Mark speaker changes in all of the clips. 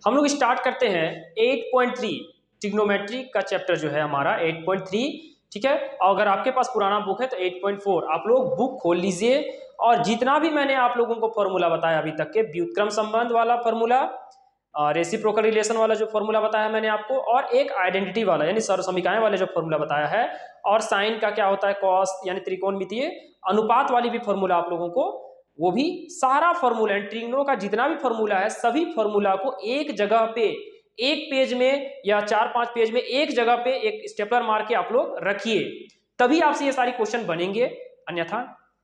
Speaker 1: हम लोग स्टार्ट करते हैं 8.3 ट्रिग्नोमेट्री का चैप्टर जो है हमारा 8.3। ठीक है, और अगर आपके पास पुराना बुक है तो 8.4 आप लोग बुक खोल लीजिए और जितना भी मैंने आप लोगों को फॉर्मूला बताया अभी तक के व्युत्क्रम संबंध वाला फॉर्मूला, रेसिप्रोकल रिलेशन वाला जो फॉर्मूला बताया मैंने आपको, और एक आइडेंटिटी वाला यानी सर्वसमीकाएं वाले जो फॉर्मूला बताया है, और साइन का क्या होता है कॉस यानी त्रिकोणमितीय अनुपात वाली भी फॉर्मूला आप लोगों को, वो भी सारा फॉर्मूला ट्रिग्नो का जितना भी फॉर्मूला है सभी फॉर्मूला को एक जगह पे एक पेज में या 4-5 पेज में एक जगह पे एक स्टेपलर मार के आप लोग रखिए, तभी आपसे ये सारी क्वेश्चन बनेंगे, अन्यथा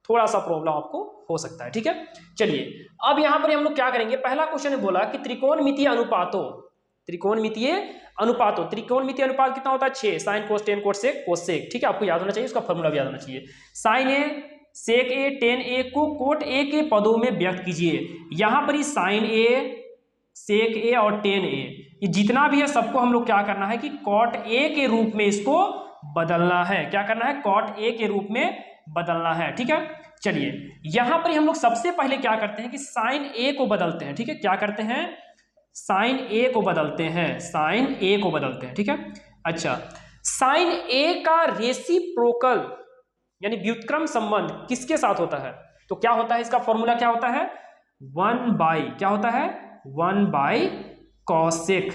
Speaker 1: थोड़ा सा प्रॉब्लम आपको हो सकता है। ठीक है, चलिए अब यहां पर हम लोग क्या करेंगे। पहला क्वेश्चन ने बोला कि त्रिकोणमितीय अनुपातों, त्रिकोणमितीय अनुपातों, त्रिकोणमितीय अनुपात कितना होता है 6, sine cos ten cosec cosec. ठीक है, आपको याद होना चाहिए, उसका फॉर्मूला भी याद होना चाहिए। साइन ए सेक ए टेन ए को कोट ए के पदों में व्यक्त कीजिए। यहां पर ही साइन ए सेक ए और टेन ए ये जितना भी है सबको हम लोग क्या करना है कि कॉट ए के रूप में इसको बदलना है। क्या करना है, कॉट ए के रूप में बदलना है। ठीक है, चलिए यहां पर हम लोग सबसे पहले क्या करते हैं कि साइन ए को बदलते हैं। ठीक है, क्या करते हैं, साइन ए को बदलते हैं, साइन ए को बदलते हैं। ठीक है, अच्छा साइन ए का रेसिप्रोकल यानी व्युत्क्रम संबंध किसके साथ होता है, तो क्या होता है, इसका फॉर्मूला क्या होता है 1 बाई, क्या होता है 1 बाई कॉसेक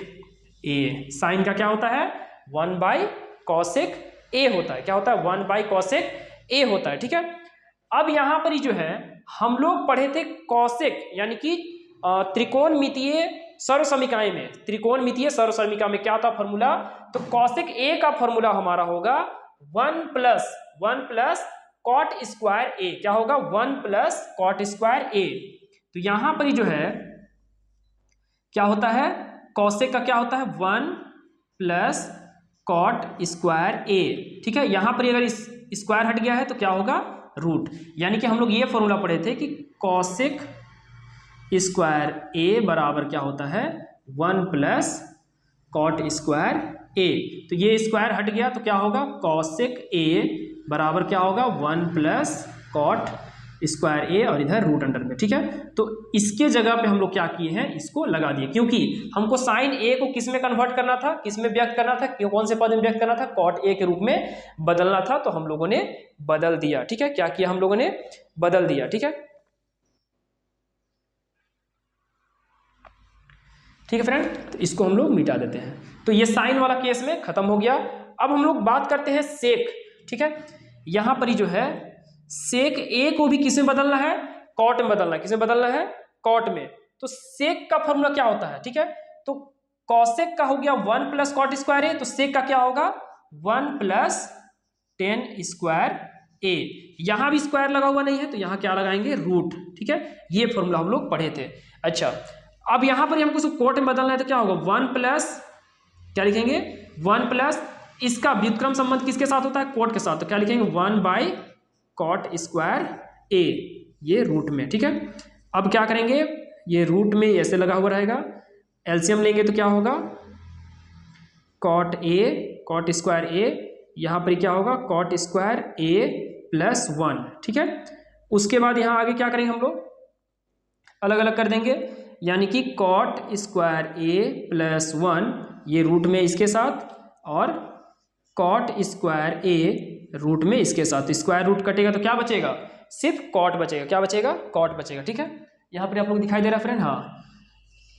Speaker 1: ए। साइन का क्या होता है 1 बाई कॉसेक ए होता है। क्या होता है 1 बाई कॉसेक ए होता है। ठीक है, अब यहां पर ही जो है हम लोग पढ़े थे कॉसेक यानी कि त्रिकोणमितीय सर्वसमीकाएं में, त्रिकोणमितीय सर्वसमीका में क्या था फॉर्मूला, तो कॉसेक ए का फॉर्मूला हमारा होगा 1 प्लस कॉट स्क्वायर ए। क्या होगा 1 प्लस कॉट स्क्वायर ए। तो यहां पर ही जो है क्या होता है, कॉसेक का क्या होता है 1 प्लस कॉट स्क्वायर ए। ठीक है, यहां पर अगर इस स्क्वायर हट गया है तो क्या होगा रूट, यानी कि हम लोग ये फॉर्मूला पढ़े थे कि कॉसेक स्क्वायर ए बराबर क्या होता है 1 प्लस कॉट स्क्वायर ए। तो ये स्क्वायर हट गया तो क्या होगा कॉसेक ए बराबर क्या होगा 1 प्लस कॉट स्क्वायर ए और इधर रूट अंडर में। ठीक है, तो इसके जगह पे हम लोग क्या किए हैं, इसको लगा दिए, क्योंकि हमको साइन ए को किस में कन्वर्ट करना था, किस में व्यक्त करना था, क्यों कौन से पद में व्यक्त करना था, कॉट ए के रूप में बदलना था, तो हम लोगों ने बदल दिया। ठीक है, क्या किया हम लोगों ने, बदल दिया। ठीक है, ठीक है फ्रेंड, तो इसको हम लोग मिटा देते हैं। तो ये साइन वाला केस में खत्म हो गया। अब हम लोग बात करते हैं सेक। ठीक है, यहां पर ही जो है सेक ए को भी किस में बदलना है, कॉट में बदलना है। किस में बदलना है, कॉट में। तो सेक का फॉर्मूला क्या होता है, ठीक है, तो कॉसेक का हो गया 1 प्लस कॉट स्क्वायर ए, तो सेक का क्या होगा 1 प्लस टेन स्क्वायर ए। यहां भी स्क्वायर लगा हुआ नहीं है तो यहां क्या लगाएंगे रूट। ठीक है, ये फॉर्मूला हम लोग पढ़े थे। अच्छा अब यहां पर हमको कोट में बदलना है तो क्या होगा 1 प्लस, क्या लिखेंगे 1 प्लस, इसका व्युत्क्रम संबंध किसके साथ होता है, कोट के साथ, तो क्या लिखेंगे 1 बाई कॉट स्क्वायर ए, ये रूट में। ठीक है, अब क्या करेंगे, ये रूट में ऐसे लगा हुआ रहेगा, एलसीएम लेंगे तो क्या होगा कॉट ए कॉट स्क्वायर ए, यहां पर क्या होगा कॉट स्क्वायर ए प्लस 1। ठीक है, उसके बाद यहां आगे क्या करेंगे हम लोग अलग अलग कर देंगे, यानी कि कॉट स्क्वायर ए प्लस 1 ये रूट में इसके साथ, और कॉट स्क्वायर ए रूट में इसके साथ। स्क्वायर रूट कटेगा तो क्या बचेगा, सिर्फ कॉट बचेगा। क्या बचेगा, कॉट बचेगा। ठीक है, यहाँ पर आप लोग दिखाई दे रहा है फ्रेंड, हाँ,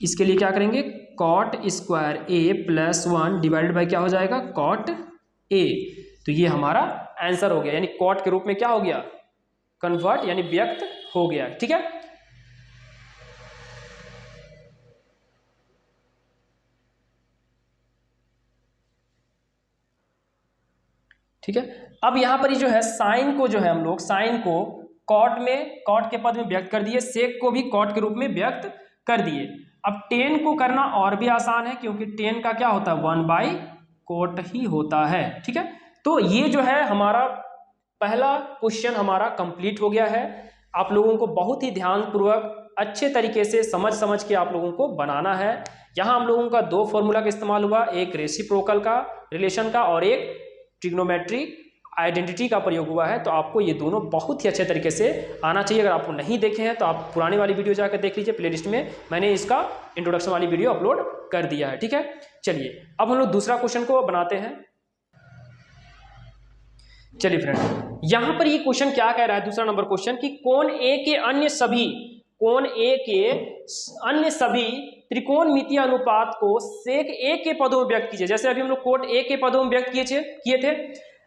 Speaker 1: इसके लिए क्या करेंगे cot square A plus 1 divided by क्या हो जाएगा कॉट ए। तो ये हमारा आंसर हो गया, यानी कॉट के रूप में क्या हो गया कन्वर्ट यानी व्यक्त हो गया। ठीक है, ठीक है, अब यहां पर ही जो है साइन को जो है हम लोग साइन को कॉट में, कॉट के पद में व्यक्त कर दिए, सेक को भी कॉट के रूप में व्यक्त कर दिए। अब टेन को करना और भी आसान है, क्योंकि टेन का क्या होता है 1 बाई कोट ही होता है। ठीक है, तो ये जो है हमारा पहला क्वेश्चन हमारा कंप्लीट हो गया है। आप लोगों को बहुत ही ध्यानपूर्वक अच्छे तरीके से समझ के आप लोगों को बनाना है। यहाँ हम लोगों का 2 फॉर्मूला का इस्तेमाल हुआ, एक रेसिप्रोकल का रिलेशन का और एक ट्रिग्नोमेट्री आइडेंटिटी का प्रयोग हुआ है। तो आपको ये दोनों बहुत ही अच्छे तरीके से आना चाहिए। अगर आपको नहीं देखे हैं तो आप पुरानी वाली वीडियो जाकर देख लीजिए, प्लेलिस्ट में मैंने इसका इंट्रोडक्शन वाली वीडियो अपलोड कर दिया है। ठीक है, चलिए अब हम लोग दूसरा क्वेश्चन को बनाते हैं। चलिए फ्रेंड, यहां पर ये क्वेश्चन क्या कह रहा है, दूसरा नंबर क्वेश्चन, कि कोण ए के अन्य सभी त्रिकोणमितीय अनुपात को सेक ए के पदों में व्यक्त कीजिए। जैसे अभी हम लोग कोट ए के पदों में व्यक्त किए थे।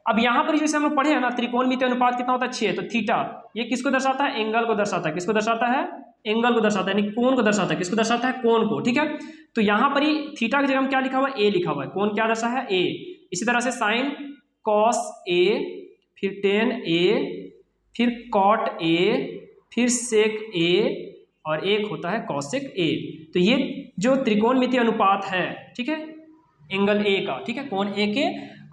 Speaker 1: अब यहां पर जैसे हम लोग पढ़े हैं ना, त्रिकोणमितीय अनुपात कितना होता है, 6। तो थीटा ये किसको दर्शाता है, एंगल को दर्शाता है। किसको दर्शाता है, एंगल को दर्शाता है, यानी कोण को दर्शाता है। किसको दर्शाता है, कोण को। ठीक है, तो यहां पर ही थीटा की जगह में क्या लिखा हुआ है, ए लिखा हुआ है। कोण क्या दर्शा है, ए। इसी तरह से साइन कॉस ए, फिर टेन ए, फिर कॉट ए, फिर सेक ए, और एक होता है कॉसेक ए। तो ये जो त्रिकोणमितीय अनुपात है, ठीक है, एंगल ए का, ठीक है, कोण ए के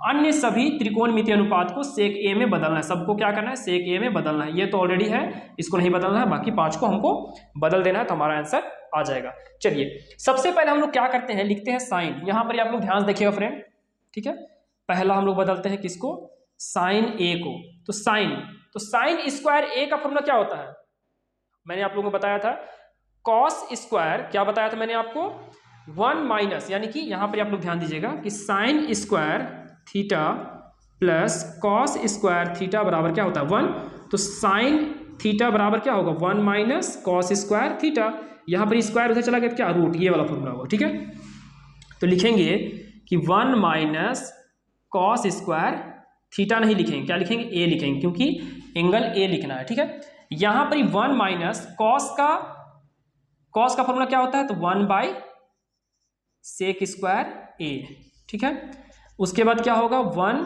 Speaker 1: अन्य सभी त्रिकोणमितीय अनुपात को सेक ए में बदलना है। सबको क्या करना है, सेक ए में बदलना है। ये तो ऑलरेडी है, इसको नहीं बदलना है, बाकी 5 को हमको बदल देना है, तो हमारा आंसर आ जाएगा। चलिए सबसे पहले हम लोग क्या करते हैं, लिखते हैं साइन। यहां पर आप लोग ध्यान देखिएगा फ्रेंड, ठीक है। पहला हम लोग बदलते हैं किसको, साइन ए को। तो साइन स्क्वायर ए का फॉर्मूला क्या होता है, मैंने आप लोगों को बताया था, कॉस स्क्वायर, क्या बताया था मैंने आपको, 1 माइनस, यानी कि यहां पर आप लोग ध्यान दीजिएगा कि sine square theta plus cos square theta बराबर क्या होता है, 1। तो साइन थीटा बराबर क्या होगा, 1 माइनस कॉस स्क्वायर थीटा। यहां पर स्क्वायर उधर चला गया तो क्या, रूट, ये वाला फॉर्मूला होगा। ठीक है, तो लिखेंगे कि 1 माइनस कॉस स्क्वायर थीटा नहीं लिखेंगे, क्या लिखेंगे, ए लिखेंगे, क्योंकि एंगल ए लिखना है। ठीक है, यहां पर 1 माइनस कॉस का फॉर्मूला क्या होता है, तो 1 बाई सेक स्क्वायर ए। ठीक है, उसके बाद क्या होगा, 1,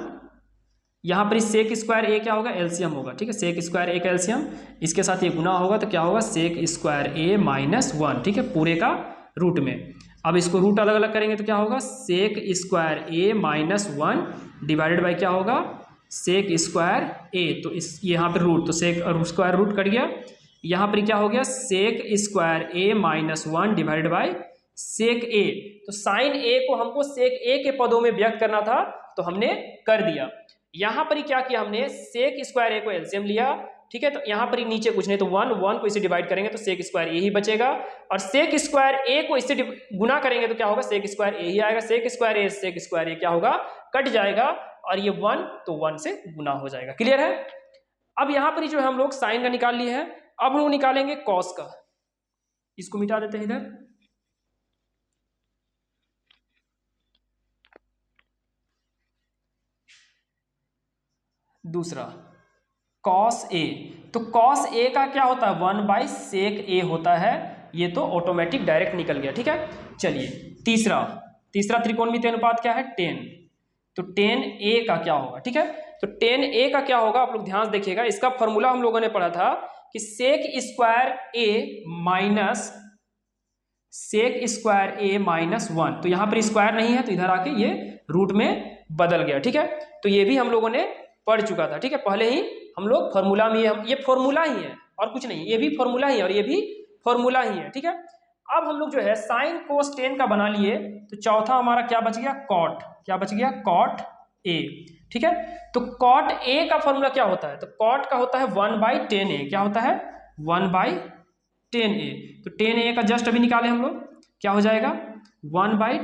Speaker 1: यहां पर सेक स्क्वायर ए क्या होगा, एलसीएम होगा। ठीक है, सेक स्क्वायर ए का एलसीएम, इसके साथ ये गुना होगा तो क्या होगा, सेक स्क्वायर ए माइनस 1। ठीक है, पूरे का रूट में। अब इसको रूट अलग अलग करेंगे तो क्या होगा, sec square A minus 1 divided by क्या होगा, सेक स्क्वायर ए। तो इस यहाँ पर रूट, तो सेक स्क्वायर रूट कट गया। यहाँ पर क्या हो गया, sec square A minus 1 divided by sec A. तो साइन ए को हमको सेक ए के पदों में व्यक्त करना था, तो हमने कर दिया। यहाँ पर क्या किया हमने, सेक स्क्वायर ए को एलसीएम लिया। ठीक है, तो यहाँ पर नीचे कुछ नहीं, तो 1 को इसे डिवाइड करेंगे तो सेक स्क्वायर ए ही बचेगा, और सेक स्क्वायर ए को इससे गुना करेंगे तो क्या होगा, सेक स्क्वायर ए ही आएगा। सेक स्क्वायर ए क्या होगा, कट जाएगा, और ये 1 तो 1 से गुना हो जाएगा। क्लियर है। अब यहाँ पर जो हम लोग साइन का निकाल लिए हैं, अब हम लोग निकालेंगे कॉस का। इसको मिटा देते हैं इधर। दूसरा कॉस ए, तो कॉस ए का क्या होता है, 1 बाई सेक ए होता है। ये तो ऑटोमेटिक डायरेक्ट निकल गया। ठीक है, चलिए तीसरा त्रिकोणमितीय अनुपात क्या है, 10। तो 10 ए का क्या होगा, ठीक है, तो 10 ए का क्या होगा, आप लोग ध्यान से देखिएगा। इसका फॉर्मूला हम लोगों ने पढ़ा था कि सेक स्क्वायर ए माइनस 1। तो यहां पर स्क्वायर नहीं है, तो इधर आके ये रूट में बदल गया। ठीक है, तो ये भी हम लोगों ने पढ़ चुका था। ठीक है, पहले ही हम लोग फॉर्मूला में, ये फॉर्मूला ही है और कुछ नहीं, ये भी फॉर्मूला ही है और ये भी फॉर्मूला ही है। ठीक है, अब हम लोग जो है साइन कोस 10 का बना लिए, तो चौथा हमारा क्या बच गया, कॉट। क्या बच गया, कॉट ए। ठीक है, तो कॉट ए का फॉर्मूला क्या होता है, तो कॉट का होता है 1 बाई 10 ए। क्या होता है, 1 बाई 10 ए। तो 10 ए का जस्ट अभी निकाले हम लोग, क्या हो जाएगा, 1 बाई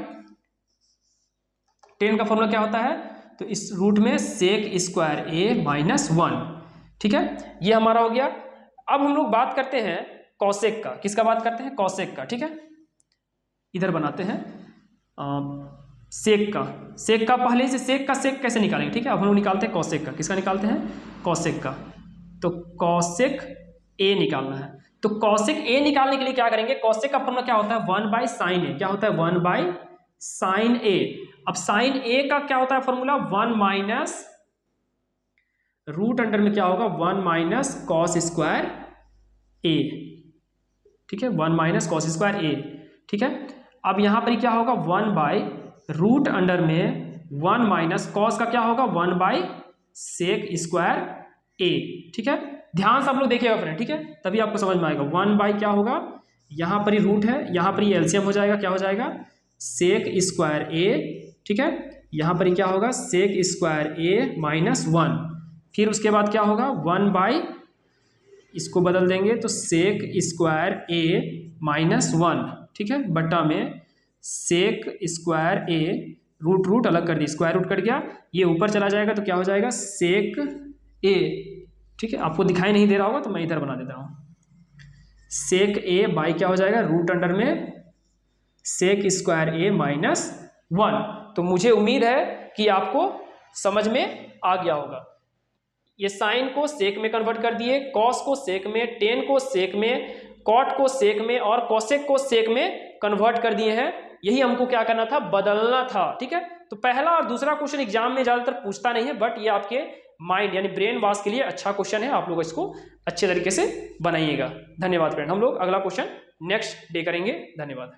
Speaker 1: 10 का फॉर्मूला क्या होता है, तो इस रूट में सेक स्क्वायर ए माइनस 1। ठीक है, ये हमारा हो गया। अब हम लोग बात करते हैं कॉसेक का। किसका बात करते हैं, कॉसेक का। ठीक है, इधर बनाते हैं सेक का पहले से सेक का सेक कैसे निकालेंगे। ठीक है, अब हम लोग निकालते हैं कॉसेक का। किसका निकालते हैं, कॉसेक का। तो कॉसेक ए निकालना है, तो कॉसेक ए निकालने के लिए क्या करेंगे, कॉसेक का फॉर्मूला क्या होता है, 1 बाई साइन ए। क्या होता है, 1 बाई साइन ए। अब साइन ए का क्या होता है फॉर्मूला, 1 माइनस रूट अंडर में क्या होगा, 1 माइनस कॉस स्क्वायर ए। ठीक है, 1 माइनस कॉस स्क्वायर ए। ठीक है, अब यहां पर क्या होगा, 1 बाई रूट अंडर में 1 माइनस कॉस का क्या होगा, 1 बाई सेक स्क्वायर ए। ठीक है, ध्यान से आप लोग देखिएगा फ्रेंड। ठीक है, तभी आपको समझ में आएगा। 1 बाई क्या होगा, यहां पर ही रूट है, यहां पर ही एलसीएम हो जाएगा, क्या हो जाएगा, सेक स्क्वायर ए। ठीक है, यहां पर क्या होगा, सेक स्क्वायर ए माइनस 1। फिर उसके बाद क्या होगा 1 बाई, इसको बदल देंगे तो सेक स्क्वायर ए माइनस 1, ठीक है, बटा में सेक स्क्वायर ए, रूट रूट अलग कर दी, स्क्वायर रूट कट गया, ये ऊपर चला जाएगा तो क्या हो जाएगा सेक ए, ठीक है, आपको दिखाई नहीं दे रहा होगा तो मैं इधर बना देता हूँ, सेक ए बाई क्या हो जाएगा रूट अंडर में सेक स्क्वायर ए माइनस 1। तो मुझे उम्मीद है कि आपको समझ में आ गया होगा। ये साइन को सेक में कन्वर्ट कर दिए, कॉस को सेक में, टेन को सेक में, कॉट को सेक में और कोसेक को सेक में कन्वर्ट कर दिए हैं। यही हमको क्या करना था, बदलना था, ठीक है। तो पहला और दूसरा क्वेश्चन एग्जाम में ज़्यादातर पूछता नहीं है, बट ये आपके माइंड यानी ब्रेन वॉश के लिए अच्छा क्वेश्चन है, आप लोग इसको अच्छे तरीके से बनाइएगा। धन्यवाद फ्रेंड, हम लोग अगला क्वेश्चन नेक्स्ट डे करेंगे। धन्यवाद।